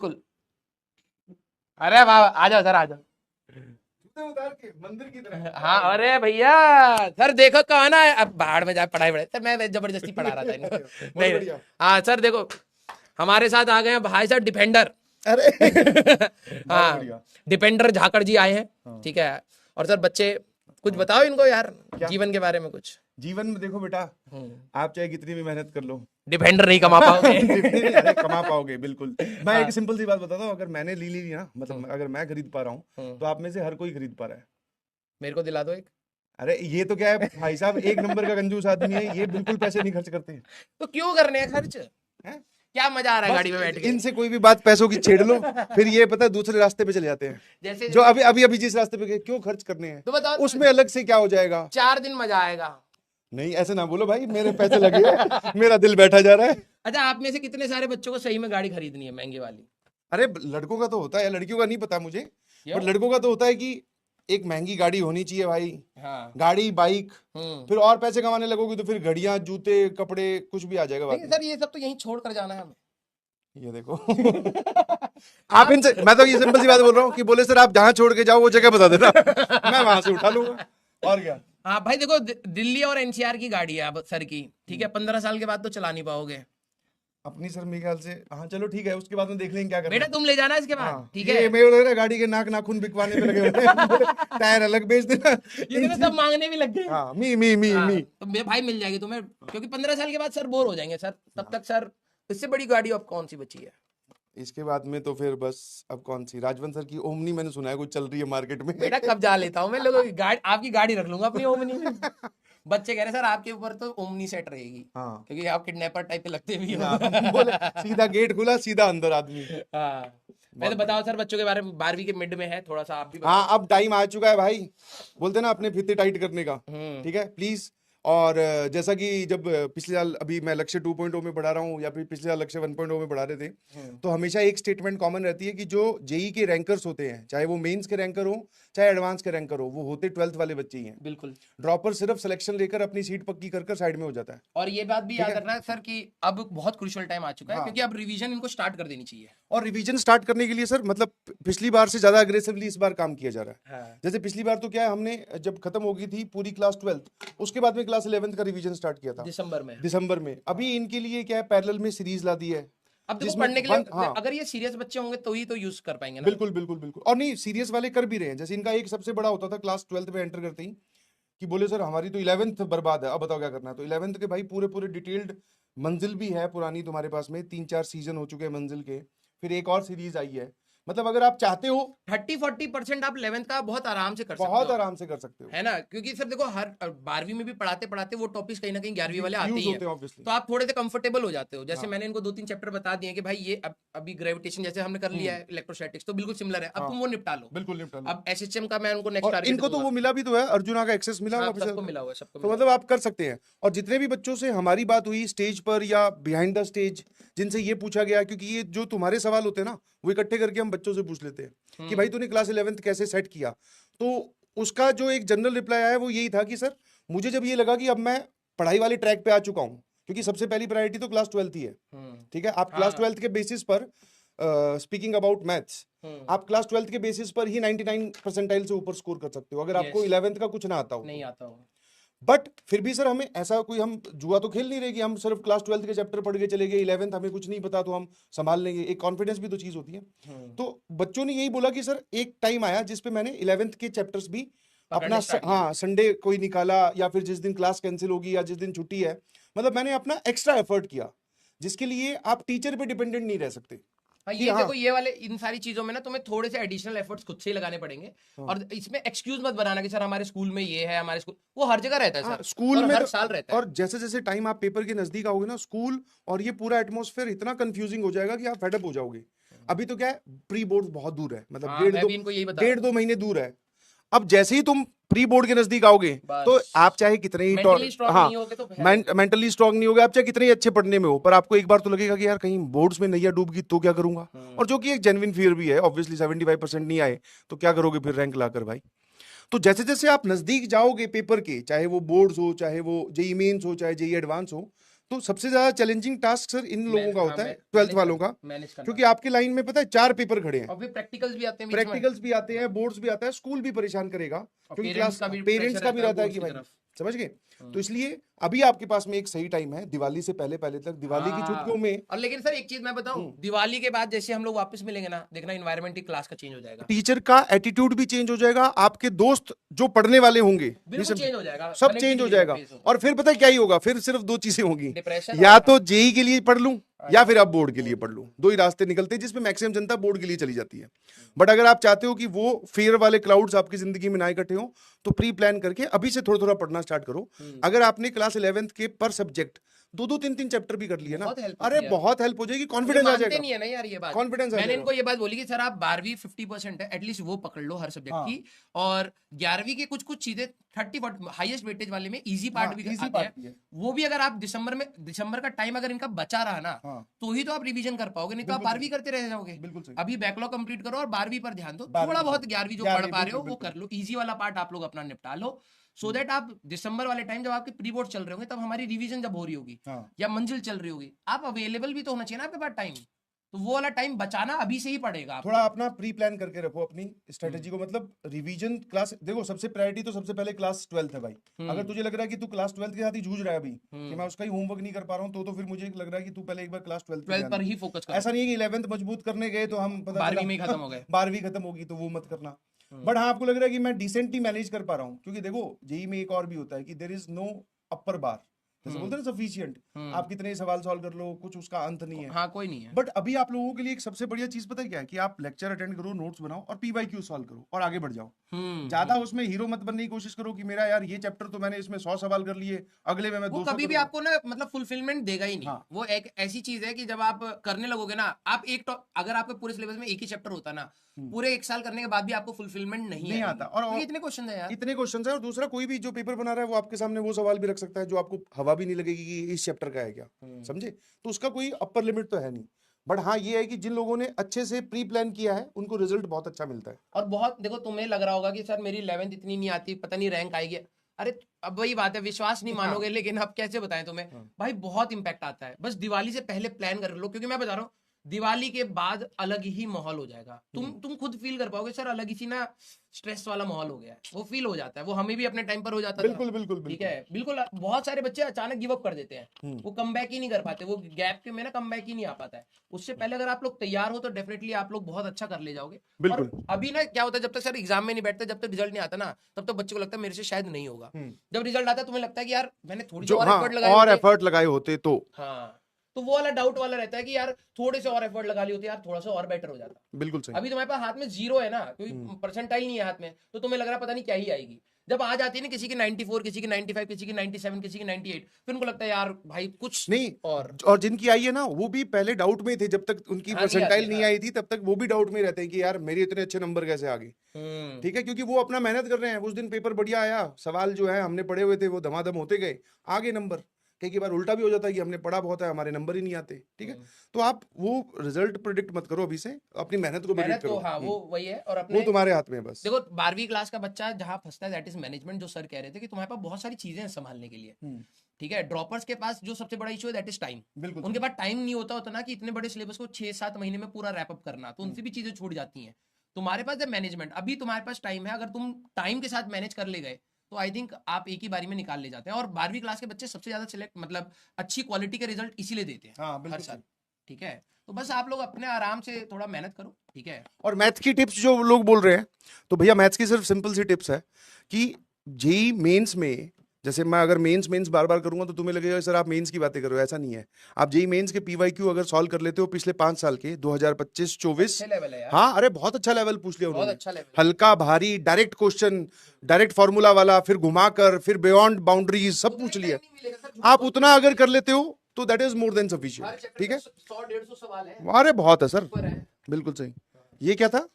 बिल्कुल। अरे वाह, आ जाओ सर, आ जाओ। जूते उतार के मंदिर की तरह। हाँ, अरे भैया सर देखो कहा ना, अब बाहर में जा पढ़ाई पढ़ाई सर, मैं जबरदस्ती पढ़ा रहा था इनको। बहुत नहीं, बढ़िया। हाँ सर देखो, हमारे साथ आ गए हैं भाई साहब डिफेंडर। अरे बहुत हाँ, बढ़िया। डिफेंडर झाकड़ जी आए हैं। हाँ। ठीक है, और सर बच्चे कुछ हाँ। बताओ इनको यार, क्या? जीवन के बारे में कुछ। जीवन में देखो बेटा, आप चाहे कितनी भी मेहनत कर लो, डिफेंडर नहीं कमा पाओगे। जितनी नहीं, अरे कमा पाओगे बिल्कुल। मैं हाँ। एक सिंपल सी बात बताता हूँ, अगर मैंने ली ना, मतलब अगर मैं खरीद पा रहा हूँ तो आप में से हर कोई खरीद पा रहा है। मेरे को दिला दो एक। अरे ये तो क्या है भाई साहब, एक नंबर का कंजूस आदमी है ये, बिल्कुल पैसे नहीं खर्च करते तो क्यों करने हैं खर्च, हैं। क्या मजा आ रहा है बस गाड़ी में बैठ के। इनसे कोई भी बात पैसों की छेड़ लो, फिर ये पता है दूसरे रास्ते पे चले जाते हैं। जैसे जो अभी अभी अभी जिस रास्ते पे गए, क्यों खर्च करने हैं, तो बताओ, उसमें अलग से क्या हो जाएगा। 4 दिन मजा आएगा। नहीं ऐसे ना बोलो भाई, मेरे पैसे लगे हैं, मेरा दिल बैठा जा रहा है। अच्छा, आप में से कितने सारे बच्चों को सही में गाड़ी खरीदनी है महंगी वाली? अरे लड़कों का तो होता है, लड़कियों का नहीं पता मुझे, क्यों? बट लड़कों का तो होता है कि एक महंगी गाड़ी होनी चाहिए भाई। हाँ। गाड़ी, बाइक, हम्म। फिर और पैसे कमाने लगोगे तो फिर घड़ियां, जूते, कपड़े, कुछ भी आ जाएगा बाद लेकिन में। सर ये सब तो यहीं छोड़ कर जाना है हमें। ये देखो आप इनसे, मैं तो ये सिंपल सी बात बोल रहा हूँ कि बोले सर आप जहाँ छोड़ के जाओ वो जगह बता देना, मैं वहां से उठा लूंगा, और क्या। हाँ भाई देखो, दिल्ली और एनसीआर की गाड़ी है अब सर की, ठीक है, 15 साल के बाद तो चला नहीं पाओगे। अपनी सर मेरे ख्याल से, हाँ चलो ठीक है, उसके बाद में देख लेंगे क्या करना बेटा है। तुम ले जाना इसके बाद, हाँ, ठीक ये है। मेरे लग रहा है गाड़ी के नाक नाखून बिकवाने में लगे हुए हैं। टायर अलग बेच देना। ये तो सब मांगने भी लग गए। हाँ, मी हाँ, तो भाई मिल जाएगी तुम्हें, क्योंकि 15 साल के बाद सर बोर हो जाएंगे सर, तब तक सर इससे बड़ी गाड़ी अब कौन सी बची है। इसके बाद में तो फिर बस अब कौन सी, राजवंत सर की ओमनी मैंने सुना है कुछ चल रही है मार्केट में। बेटा कब जा लेता हूँ मैं लोगों की गाड़ी, आपकी गाड़ी रख लूंगा अपनी ओमनी में। बच्चे कह रहे सर आपके ऊपर तो ओमनी सेट रहेगी, हाँ क्योंकि आप किडनैपर टाइप के लगते भी हो। हाँ, बोले सीधा गेट खुला, सीधा अंदर आदमी। हाँ, पहले बताओ सर बच्चों के बारे में, 12वीं के मिड में है, थोड़ा सा आप भी बताओ। हाँ अब टाइम आ चुका है भाई, बोलते ना अपने फीते टाइट करने का, ठीक है प्लीज। और जैसा कि जब पिछले साल अभी मैं लक्ष्य 2.0 में पढ़ा रहा हूँ, या फिर पिछले साल लक्ष्य 1.0 में पढ़ा रहे थे, तो हमेशा एक स्टेटमेंट कॉमन रहती है कि जो जेई के रैंकर्स होते हैं, चाहे वो मेंस के रैंकर हो चाहे एडवांस के रैंकर हो, वो होते 12th वाले बच्चे ही हैं। बिल्कुल। ड्रॉपर सिर्फ सिलेक्शन लेकर अपनी सीट पक्की कर साइड में हो जाता है। और ये बात भी ठीक याद है। रखना सर कि अब बहुत क्रूशियल टाइम आ चुका है, हाँ। क्योंकि अब रिवीजन इनको स्टार्ट कर देनी चाहिए। और रिवीजन स्टार्ट करने के लिए सर, मतलब पिछली बार से ज्यादा अग्रेसिवली इस बार काम किया जा रहा है। हाँ। जैसे पिछली बार तो क्या है, हमने जब खत्म हो गई थी पूरी क्लास 12th, उसके बाद में क्लास 11th का रिवीजन स्टार्ट किया था दिसंबर में। अभी इनके लिए क्या है, पैरेलल में सीरीज ला दी है। अब देखो जिसमें पढ़ने के लिए हाँ, अगर ये सीरियस बच्चे होंगे तो ही तो यूज कर पाएंगे ना। बिल्कुल बिल्कुल बिल्कुल। और नहीं, सीरियस वाले कर भी रहे हैं। जैसे इनका एक सबसे बड़ा होता था क्लास 12th में एंटर करते ही कि बोले सर हमारी तो 11th बर्बाद है, अब बताओ क्या करना है। तो 11th के भाई पूरे पूरे डिटेल्ड मंजिल भी है पुरानी तुम्हारे पास में, 3-4 सीजन हो चुके हैं मंजिल के, फिर एक और सीरीज आई है। मतलब अगर आप चाहते हो 30-40% आप 11th का बहुत आराम से कर सकते हो, बहुत आराम से कर सकते हो, है ना, क्योंकि सर देखो हर 12वीं में भी पढ़ाते पढ़ाते वो टॉपिक्स कहीं ना कहीं 11वीं वाले आते यूज ही होते हैं हैं, ऑब्वियसली। तो आप थोड़े से कंफर्टेबल हो जाते हो। जैसे हाँ। मैंने इनको 2-3 चैप्टर बता दिए कि भाई ये अभी ग्रेविटेशन जैसे हमने कर लिया है, इलेक्ट्रोस्टैटिक्स तो बिल्कुल सिमिलर है, अब हाँ, तुम वो निपटा लो। बिल्कुल निपटा लो। अब एसएचएम का मैं उनको नेक्स्ट और टारगेट इनको तो दूंगा। वो मिला भी तो है, अर्जुना का एक्सेस मिला हाँ, हुआ सबको मिला हुआ है, सबको तो मिला मतलब आप कर सकते हैं। और जितने भी बच्चों से हमारी बात हुई स्टेज पर या बिहाइंड द स्टेज, जिनसे ये पूछा गया, क्योंकि ये जो तुम्हारे सवाल होते हैं ना, वो इकट्ठे करके हम बच्चों से पूछ लेते हैं कि भाई तूने क्लास 11th कैसे सेट किया। तो उसका जो एक जनरल रिप्लाई आया वो यही था कि सर मुझे जब ये लगा कि अब मैं पढ़ाई वाले ट्रैक पे आ चुका हूँ, क्योंकि सबसे पहली प्रायोरिटी तो क्लास 12th ही है, ठीक है। आप क्लास 12th के बेसिस पर, स्पीकिंग अबाउट मैथ्स, आप क्लास 12th के बेसिस पर ही 99 परसेंटाइल से ऊपर स्कोर कर सकते हो, अगर आपको 11th का कुछ ना आता हो, नहीं आता हो। बट फिर भी सर हमें ऐसा कोई, हम जुआ तो खेल नहीं रहे कि हम सिर्फ क्लास 12th के चैप्टर पढ़ के चले गए, 11th हमें कुछ नहीं पता तो हम संभाल लेंगे। एक कॉन्फिडेंस भी तो चीज होती है। तो बच्चों ने यही बोला कि सर एक टाइम आया जिसपे मैंने 11th के चैप्टर्स भी अपना हाँ संडे कोई निकाला, या फिर जिस दिन क्लास कैंसिल होगी या जिस दिन छुट्टी है, मतलब मैंने अपना एक्स्ट्रा एफर्ट किया, जिसके लिए आप टीचर पे डिपेंडेंट नहीं रह सकते। हाँ, ये देखो ये वाले इन सारी चीजों में ना तुम्हें थोड़े से एडिशनल एफर्ट्स खुद से ही लगाने पड़ेंगे। और इसमें एक्सक्यूज मत बनाना कि सर हमारे स्कूल में ये है, हमारे स्कूल, वो हर जगह रहता है सर, स्कूल और में हर साल रहता है। और जैसे जैसे टाइम आप पेपर के नजदीक आओगे ना, स्कूल और ये पूरा एटमॉस्फेयर इतना कंफ्यूजिंग हो जाएगा कि आप फेडअप हो जाओगे। अभी तो क्या है, प्री बोर्ड बहुत दूर है, मतलब डेढ़ दो महीने दूर है। अब जैसे ही तुम प्री बोर्ड के नजदीक आओगे तो आप चाहे कितने ही मेंटली स्ट्रांग नहीं होगे, आप चाहे कितने ही अच्छे पढ़ने में हो, पर आपको एक बार तो लगेगा कि यार कहीं बोर्ड्स में नैया डूब गई तो क्या करूंगा। और जो कि एक जेन्युइन फियर भी है ऑब्वियसली, 75% नहीं आए तो क्या करोगे फिर रैंक लाकर भाई। तो जैसे जैसे आप नजदीक जाओगे पेपर के, चाहे वो बोर्ड्स हो, चाहे वो जेई मेंस हो, चाहे जेई एडवांस हो, तो सबसे ज्यादा चैलेंजिंग टास्क सर इन लोगों का होता है, 12th वालों का, मैनेज करना, क्योंकि आपके लाइन में पता है 4 पेपर खड़े हैं, और फिर प्रैक्टिकल्स भी आते हैं बीच में, प्रैक्टिकल्स भी आते हैं, बोर्ड्स भी आता है, स्कूल भी परेशान करेगा, और क्योंकि पेरेंट्स क्लास का भी पेरेंट्स pressure का भी रहता है boards कि की भाई, तरफ। समझ गए। तो इसलिए अभी आपके पास में एक सही टाइम है, दिवाली से पहले पहले तक, दिवाली की छुट्टियों में और लेकिन सर एक चीज मैं बताऊं, दिवाली के बाद जैसे हम लोग वापस मिलेंगे ना, देखना इन्वायरमेंट ही क्लास का चेंज हो जाएगा, टीचर का एटीट्यूड भी चेंज हो जाएगा, आपके दोस्त जो पढ़ने वाले होंगे ये बिल्कुल सब चेंज हो जाएगा, सब चेंज हो जाएगा। और फिर पता है क्या ही होगा, फिर सिर्फ 2 चीजें होंगी, डिप्रेशन या तो जेई के लिए पढ़ लूं या फिर अब बोर्ड के लिए पढ़ लूं, 2 ही रास्ते निकलते हैं, जिसमें मैक्सिमम जनता बोर्ड के लिए चली जाती है। बट अगर आप चाहते हो कि वो फेयर वाले क्लाउड्स आपकी जिंदगी में ना इकट्ठे हो, तो प्री प्लान करके अभी से थोड़ा थोड़ा पढ़ना स्टार्ट करो। अगर आपने क्लास 11th के पर सब्जेक्ट 2-2 3-3 चैप्टर भी कर लिए ना, बहुत help अरे होती है। बहुत हेल्प हो जाएगी, ये कॉन्फिडेंस आ मानते जाएगा, नहीं है ना यार ये बात, कॉन्फिडेंस आ मैंने जाएगा। इनको ये बात बोली कि सर आप 12वीं 50% है, एटलीस्ट वो पकड़ लो हर सब्जेक्ट हाँ। की, और 11वीं के कुछ कुछ चीजें 30 हाईएस्ट वेटेज वाले में इजी पार्ट हाँ, भी easy आते part हैं, भी है। वो भी अगर आप दिसंबर का टाइम अगर इनका बचा रहा ना, हाँ। तो ही तो आप रिवीजन कर पाओगे, नहीं तो आप बिल्कुल 12वीं करते रह जाओगे। बिल्कुल सही। अभी बैकलॉग कंप्लीट करो और 12वीं पर ध्यान दो, 12वीं थोड़ा पर। बहुत 11वीं जो 11वीं पढ़ पा रहे हो बिल्कुल, वो बिल्कुल। कर लो, इजी वाला पार्ट आप लोग अपना निपटा लो, सो दैट आप दिसंबर वाले टाइम जब आपके प्री बोर्ड चल रहे होंगे, तब हमारी रिवीजन जब हो रही होगी हाँ। या मंजिल चल रही होगी, आप अवेलेबल भी तो होना चाहिए ना आपके पास टाइम, तो वो वाला टाइम बचाना अभी से ही पड़ेगा आपको। थोड़ा अपना प्री प्लान करके रखो अपनी स्ट्रेटेजी को, मतलब रिवीजन क्लास, देखो सबसे प्रायोरिटी तो सबसे पहले क्लास 12th है भाई। अगर तुझे लग रहा है कि तू क्लास 12th के साथ ही जूझ रहा है अभी, कि मैं उसका ही होमवर्क नहीं कर पा रहा हूँ, तो फिर मुझे लग रहा है कि तू पहले एक बार क्लास 12th पे 12 ध्यान पर दे। ही फोकस करो, ऐसा नहीं है कि 11th मजबूत करने गए तो हम पता 12वीं में ही खत्म हो गए। 12वीं खत्म होगी तो वो मत करना। बट हाँ, आपको लग रहा है कि मैं डिसेंटली मैनेज कर पा रहा हूँ, क्योंकि देखो जेई में एक और भी होता है कि देयर इज नो अपर बार, जैसे बोलते हैं ना सफिशिएंट, आप कितने सवाल सॉल्व कर लो, कुछ उसका अंत नहीं है। हाँ कोई नहीं है। बट अभी आप लोगों के लिए एक सबसे बढ़िया चीज पता है क्या है, कि आप लेक्चर अटेंड करो, नोट्स बनाओ और पीवाईक्यू सॉल्व करो और आगे बढ़ जाओ। ज्यादा उसमें हीरो मत बनने की कोशिश करो कि मेरा यार ये चैप्टर तो मैंने इसमें 100 सवाल कर लिए, अगले में मैं वो 200 कभी भी करूंगा। आपको ना मतलब फुलफिलमेंट देगा ही नहीं। हाँ। वो एक ऐसी चीज है कि जब आप करने लगोगे ना, आप अगर आपके पूरे सिलेबस में एक ही चैप्टर होता ना, पूरे 1 साल करने के बाद भी आपको फुलफिलमेंट नहीं नहीं आएगी। आता। और क्योंकि इतने क्वेश्चन है यार, इतने क्वेश्चन है, और दूसरा कोई भी जो पेपर बना रहा है वो आपके सामने वो सवाल भी रख सकता है जो आपको हवा भी नहीं लगेगी कि इस चैप्टर का है क्या, समझे। तो उसका कोई अपर लिमिट तो है नहीं। बट हाँ ये है कि जिन लोगों ने अच्छे से प्री प्लान किया है उनको रिजल्ट बहुत अच्छा मिलता है। और बहुत देखो, तुम्हें लग रहा होगा कि सर मेरी 11th इतनी नहीं आती, पता नहीं रैंक आएगी, अरे अब वही बात है, विश्वास नहीं मानोगे, लेकिन अब कैसे बताएं तुम्हें, भाई बहुत इंपैक्ट आता है। बस दिवाली से पहले प्लान कर लो, क्योंकि मैं बता रहा हूँ दिवाली के बाद अलग ही माहौल हो जाएगा, तुम खुद फील कर पाओगे सर, अलग ही सी ना स्ट्रेस वाला माहौल हो गया है, वो फील हो जाता है, वो हमें भी अपने टाइम पर हो जाता था। बिल्कुल बिल्कुल ठीक है, बिल्कुल। बहुत सारे बच्चे अचानक गिव अप कर देते हैं, वो कम बैक ही नहीं कर पाते, वो गैप के में ना कम बैक ही नहीं आ पाता है। उससे पहले अगर आप लोग तैयार हो तो डेफिनेटली आप लोग बहुत अच्छा कर ले जाओगे। और बिल्कुल। अभी ना क्या होता है, जब तक सर एग्जाम में नहीं बैठते, जब तक रिजल्ट नहीं आता ना, तब तक बच्चे को लगता है मेरे से शायद नहीं होगा। जब रिजल्ट आता है तुम्हें लगता है कि यार मैंने थोड़ी सी जो और हाँ एफर्ट लगाई और होती, एफर्ट लगाए होते तो हाँ, तो वो वाला डाउट वाला रहता है कि यार थोड़े से और एफर्ट लगा ली होती, यार थोड़ा सा और बेटर हो जाता। बिल्कुल सही। अभी तुम्हारे पास हाथ में 0 है ना, क्योंकि परसेंटाइल नहीं है हाथ में, तो तुम्हें लग रहा है पता नहीं क्या ही आएगी। जब आ जाती है ना किसी की 94, किसी की 95, किसी की 97, किसी की 98, फिर उनको लगता है यार भाई कुछ नहीं। और जिनकी आई है ना वो भी पहले डाउट में थे, जब तक उनकी हाँ, परसेंटाइल नहीं हाँ। आई थी तब तक वो भी डाउट में रहते हैं कि यार मेरे इतने अच्छे नंबर कैसे आ गए। ठीक है, क्योंकि वो अपना मेहनत कर रहे हैं। उस दिन पेपर बढ़िया आया, सवाल जो है हमने पढ़े हुए थे वो धमाधम होते गए, आगे नंबर। कई बार उल्टा भी हो जाता है कि हमने पढ़ा बहुत है, हमारे नंबर ही नहीं आते। ठीक है, तो आप वो रिजल्ट प्रेडिक्ट मत करो अभी से, अपनी मेहनत को प्रेडिक्ट करो। हाँ वो वही है। और वो अपने तुम्हारे हाथ में है बस। देखो 12वीं क्लास का बच्चा जहां फंसता है दैट इज मैनेजमेंट, जो सर कह रहे थे कि तुम्हारे पास बहुत सारी चीजें हैं संभालने के लिए। ठीक है, ड्रॉपर्स के पास जो सबसे बड़ा इशू है दैट इज टाइम। बिल्कुल उनके पास टाइम नहीं होता ना कि इतने बड़े सिलेबस को 6-7 महीने में पूरा रैप अप करना, तो उनसे भी चीजें छूट जाती हैं। तुम्हारे पास जब मैनेजमेंट, अभी तुम्हारे पास टाइम है, अगर तुम टाइम के साथ मैनेज कर ले गए तो आई थिंक आप एक ही बारी में निकाल ले जाते हैं। और 12वीं क्लास के बच्चे सबसे ज्यादा सिलेक्ट मतलब अच्छी क्वालिटी के रिजल्ट इसीलिए देते हैं हाँ हर बिल्कुल साल। ठीक है, तो बस आप लोग अपने आराम से थोड़ा मेहनत करो। ठीक है, और मैथ्स की टिप्स जो लोग बोल रहे हैं, तो भैया मैथ्स की सिर्फ सिंपल सी टिप्स है कि जेई मेंस में, जैसे मैं अगर मेंस बार बार करूंगा तो तुम्हें लगेगा सर आप मेंस की बातें कर रहे हो, ऐसा नहीं है। आप जेई मेंस के पीवाईक्यू अगर सॉल्व कर लेते हो पिछले 5 साल के 2025-24, अच्छे लेवल है यार, हाँ अरे बहुत अच्छा लेवल पूछ लिया बहुत उन्होंने। अच्छा लेवल। हल्का भारी डायरेक्ट क्वेश्चन, डायरेक्ट फॉर्मूला वाला, फिर घुमाकर, फिर बियॉन्ड बाउंड्रीज सब पूछ लिया। आप उतना अगर कर लेते हो तो that is more than sufficient. ठीक है, 100-150 सवाल है, अरे बहुत है सर, ऊपर है। बिल्कुल सही। ये क्या था,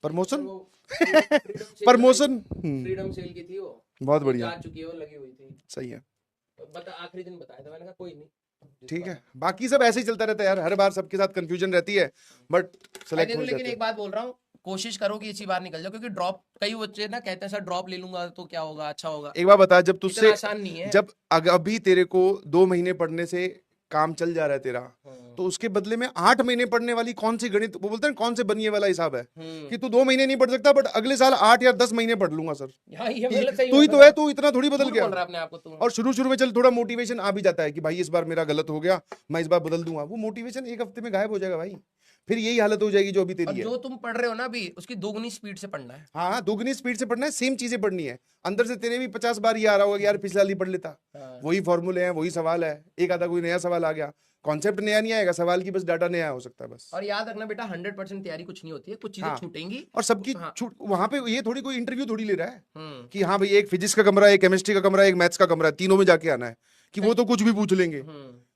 प्रमोशन? वो प्रमोशन फ्रीडम सेल की थी, वो बहुत बढ़िया, जा चुकी है, वो लगी हुई थी। सही है। बता आखिरी दिन बताया था, मैंने कहा कोई नहीं। ठीक है, बाकी सब ऐसे ही चलता रहता है यार, हर बार सबके साथ कंफ्यूजन रहती है, बट सेलेक्ट हो लेकिन जाते एक बात बोल रहा हूँ, कोशिश करो कि इसी बार निकल जाओ, क्योंकि ड्रॉप कई बच्चे ना कहते हैं सर ड्रॉप ले लूंगा तो क्या होगा, अच्छा होगा। एक बार बता, जब इतना तुझसे आसान नहीं है। जब अभी तेरे को 2 महीने पढ़ने से काम चल जा रहा है तेरा, तो उसके बदले में 8 महीने पढ़ने वाली कौन सी गणित, वो बोलते हैं कौन से बनिए वाला हिसाब है कि तू 2 महीने नहीं पढ़ सकता बट अगले साल 8 या 10 महीने पढ़ लूंगा सर। हाँ, ये मतलब सही तू ही बोल तो रहा है, तू इतना थोड़ी बदल झूठ गया। बोल रहा है अपने आप को तू। और शुरू में चल थोड़ा मोटिवेशन आ भी जाता है कि भाई इस बार मेरा गलत हो गया, मैं इस बार बदल दूंगा। वो मोटिवेशन 1 हफ्ते में गायब हो जाएगा भाई, फिर यही हालत हो जाएगी जो अभी और तेरी है। जो तुम पढ़ रहे हो ना अभी, उसकी दोगुनी स्पीड से पढ़ना है। हाँ, दोगुनी स्पीड से पढ़ना है, सेम चीजें पढ़नी है। अंदर से तेरे भी 50 बार ये आ रहा होगा कि यार पिछला वाली पढ़ लेता, हाँ। वही फॉर्मूले हैं, वही सवाल है, एक आधा कोई नया सवाल आ गया, कॉन्सेप्ट नया नहीं आएगा, सवाल की बस डाटा नया हो सकता है बस। और याद रखना बेटा 100% तैयारी कुछ नहीं होती है, कुछ चीजें हाँ। छूटेंगी। और सबकी हाँ। छूट वहां पे, ये थोड़ी कोई इंटरव्यू थोड़ी ले रहा है हम्म। कि हाँ भाई एक फिजिक्स का कमरा है, एक केमिस्ट्री का कमरा है, एक मैथ्स का कमरा है, तीनों में जाके आना है कि वो तो कुछ भी पूछ लेंगे,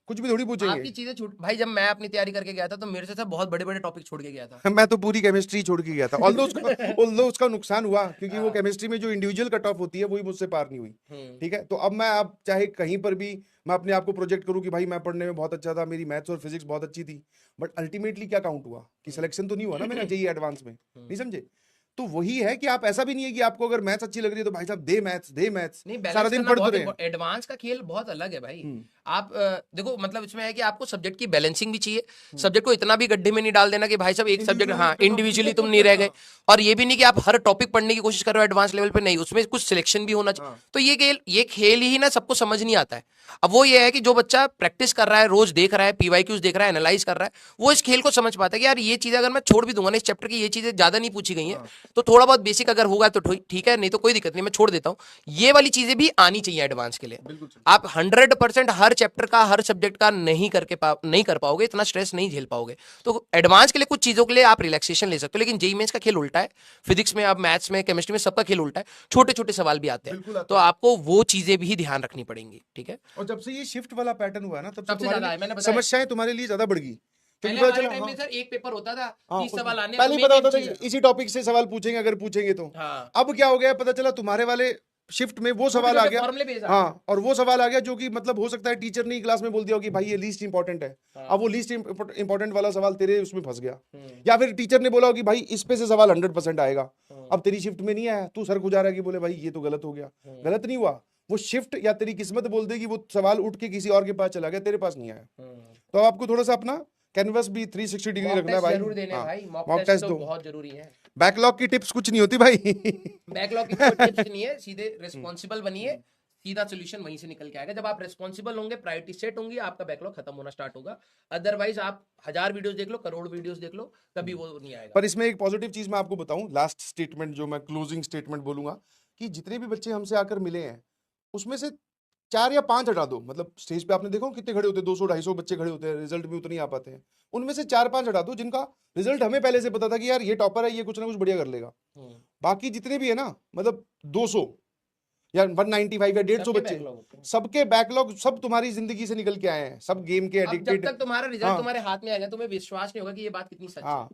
कुछ भी थोड़ी पूछेंगे। आपकी चीजें छूट भाई, जब मैं अपनी तैयारी करके गया था तो मेरे से सब बहुत बड़े बड़े टॉपिक छोड़ के गया था। मैं तो पूरी केमिस्ट्री छोड़ के गया था, ऑल्दो उसका नुकसान हुआ क्योंकि वो केमिस्ट्री में जो इंडिविजुअल कट ऑफ होती है वही मुझसे पार नहीं हुई। ठीक है, तो अब मैं अब चाहे कहीं पर भी मैं अपने आप को प्रोजेक्ट करूं कि भाई मैं पढ़ने में बहुत अच्छा था, मेरी मैथ्स और फिजिक्स बहुत अच्छी थी, बट अल्टीमेटली क्या काउंट हुआ कि सिलेक्शन तो नहीं हुआ ना मेरा जेईई एडवांस में, नहीं समझे? तो वही है कि आप, ऐसा भी नहीं है कि आपको अगर मैथ्स अच्छी लग रही है तो भाई साहब दे मैथ्स नहीं, सारा दिन पढ़ते रहे। एडवांस का खेल बहुत अलग है भाई। आप देखो मतलब इसमें है कि आपको सब्जेक्ट की बैलेंसिंग भी चाहिए, सब्जेक्ट को इतना भी गड्ढे में नहीं डाल देना कि भाई साहब एक सब्जेक्ट, हाँ इंडिविजुअली तुम नहीं रह गए, और ये भी नहीं कि आप हर टॉपिक पढ़ने की कोशिश कर रहे हो एडवांस लेवल पे, नहीं, उसमें कुछ सिलेक्शन भी होना चाहिए। तो ये खेल ही ना सबको समझ नहीं आता है। अब वो ये है कि जो बच्चा प्रैक्टिस कर रहा है, रोज देख रहा है, पीवाईक्यूज देख रहा है, एनालाइज कर रहा है, वो इस खेल को समझ पाता है कि यार ये चीजें अगर मैं छोड़ भी दूंगा ना, इस चैप्टर की ये चीजें ज्यादा नहीं पूछी गई हैं, तो थोड़ा बहुत बेसिक अगर होगा तो ठीक है, नहीं तो कोई दिक्कत नहीं, मैं छोड़ देता हूँ। ये वाली चीजें भी आनी चाहिए एडवांस के लिए। आप 100% हर चैप्टर का, हर सब्जेक्ट का नहीं कर पाओगे, इतना स्ट्रेस नहीं झेल पाओगे। तो एडवांस के लिए कुछ चीजों के लिए आप रिलैक्सेशन ले सकते हो, लेकिन जेईई मेंस का खेल उल्टा है। फिजिक्स में, आप मैथ्स में, केमिस्ट्री में, सबका खेल उल्टा है, छोटे छोटे सवाल भी आते हैं, तो आपको वो चीजें भी ध्यान रखनी पड़ेंगी। ठीक है, और जब से ये शिफ्ट वाला पैटर्न हुआ है ना, तब से सबसे ज्यादा है, मैंने बताया। समस्याएं तुम्हारे लिए ज्यादा बढ़ गई। पहले हमारे टाइम में सर एक पेपर होता था, 30 सवाल आने, पहले पता होता था कि इसी टॉपिक से सवाल पूछेंगे अगर पूछेंगे तो। हाँ। अब क्या हो गया, पता चला तुम्हारे वाले शिफ्ट में वो सवाल आ गया, फॉर्मूले बेस्ड हाँ, और वो सवाल आ गया जो कि मतलब हो सकता है टीचर ने क्लास में बोल दिया हो कि भाई ये लीस्ट इंपॉर्टेंट है। अब वो लीस्ट इंपॉर्टेंट वाला सवाल तेरे उसमें फंस गया, या फिर टीचर ने बोला हो कि भाई इस पे से सवाल 100% आएगा, अब तेरी शिफ्ट में नहीं आया, तू सर खुजा रहा है कि बोले भाई ये तो गलत हो गया। गलत नहीं हुआ, वो शिफ्ट या तेरी किस्मत बोल देगी वो सवाल उठ के किसी और के पास चला गया, तेरे पास नहीं आया। तो आपको थोड़ा सा अपना कैनवस भी 360 डिग्री रखना है भाई। जरूर देने भाई, मॉक टेस्ट दो, बहुत जरूरी है। बैकलॉग की टिप्स कुछ नहीं होती भाई। बैकलॉग की कोई टिप्स नहीं है, सीधे रिस्पॉन्सिबल बनिए, सीधा सोल्यूशन वहीं से निकल के आएगा। जब आप रिस्पॉन्सिबल होंगे, प्रायोरिटी सेट होंगी, आपका बैकलॉग खत्म होना स्टार्ट होगा। अदरवाइज आप 1000 वीडियोस देख लो, करोड़ वीडियोस देख लो, कभी वो नहीं आएगा। पर इसमें एक पॉजिटिव चीज मैं आपको बताऊं, लास्ट स्टेटमेंट जो मैं क्लोजिंग स्टेटमेंट बोलूंगा, कि जितने भी बच्चे हमसे आकर मिले हैं उसमें से 4 या 5 हटा दो, मतलब स्टेज पे आपने देखो कितने खड़े होते हैं, 200-250 बच्चे खड़े होते हैं, रिजल्ट भी उतने ही आ पाते हैं, उनमें से 4-5 हटा दो जिनका रिजल्ट हमें पहले से पता था कि यार ये टॉपर है, ये कुछ ना कुछ बढ़िया कर लेगा। बाकी जितने भी है ना, मतलब 200 या 195 या 150 बच्चे, सबके बैकलॉग सब तुम्हारी जिंदगी से निकल के आए हैं, सब गेम के एडिक्टेड। जब तक तुम्हारा रिजल्ट तुम्हारे हाथ में आएगा, तुम्हें विश्वास नहीं होगा कि ये बात कितनी सच है।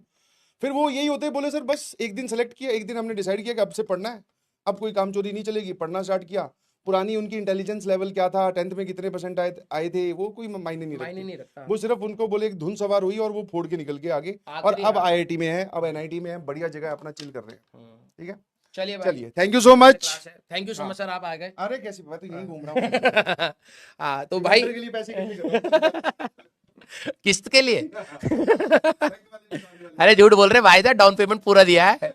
फिर वो यही होते, बोले सर बस एक दिन सेलेक्ट किया, एक दिन हमने डिसाइड किया कि अब से पढ़ना है, अब कोई काम चोरी नहीं चलेगी, पढ़ना स्टार्ट किया। पुरानी उनकी इंटेलिजेंस लेवल क्या था, 10th में कितने % आए थे, वो कोई मायने नहीं रखता। वो सिर्फ उनको बोले एक धुन सवार हुई और वो फोड़ के निकल के आगे, और अब IIT में है, अब NIT में है, बढ़िया जगह अपना चिल कर रहे हैं। ठीक है, चलिए, thank you so much. Thank you so much sir, आप आ गए। अरे कैसी बात है, यहीं घूम रहा हूँ। हाँ तो भाई के लिए पैसे कितने किस्त के लिए अरे झूठ बोल रहे भाई, था डाउन पेमेंट पूरा दिया है।